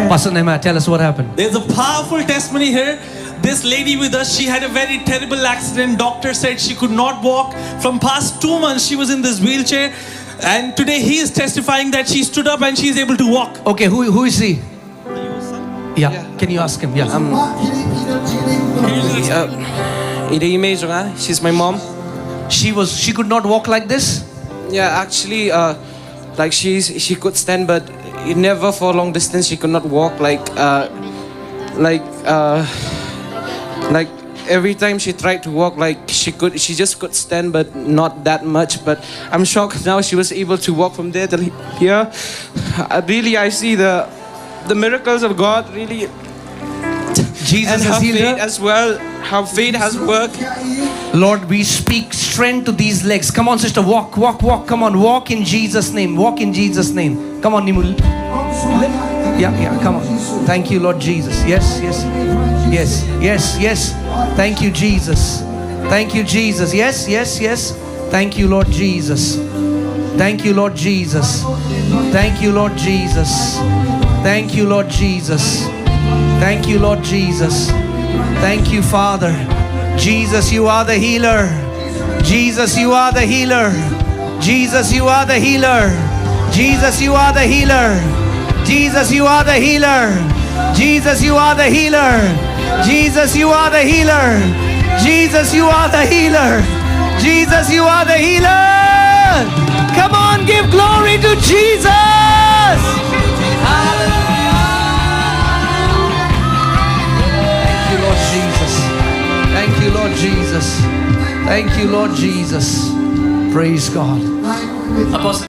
Pastor Nehemiah, tell us what happened. There's a powerful testimony here. This lady with us, she had a very terrible accident. Doctor said she could not walk. From past 2 months, she was in this wheelchair. And today he is testifying that she stood up and she is able to walk. Okay, who is he? Yeah. Can you ask him? Yeah. The image, she's my mom. She could not walk like this? Yeah, actually, like she could stand, but never for long distance. She could not walk. Like every time she tried to walk, like she just could stand, but not that much. But I'm shocked now she was able to walk from there to here. Really, I see the miracles of God. Really, Jesus and has her healed faith her. as well. How faith has worked. Lord, we speak strength to these legs. Come on, sister, walk. Come on, walk in Jesus' name. Walk in Jesus' name. Come on, Nimul. Yeah, come on. Thank you, Lord Jesus. Yes. Thank you, Jesus. Thank you, Jesus. Yes. Thank you, Lord Jesus. Thank you, Lord Jesus. Thank you, Lord Jesus. Thank you, Lord Jesus. Thank you, Lord Jesus. Thank you, Father. Jesus, you are the healer. Jesus, you are the healer. Jesus, you are the healer. Jesus, you are the healer. Jesus, you are the healer. Jesus, you are the healer. Jesus, you are the healer. Jesus, you are the healer. Jesus, you are the healer. Come on, give glory to Jesus. Thank you, Lord Jesus. Thank you, Lord Jesus. Thank you, Lord Jesus. Praise God. Apostle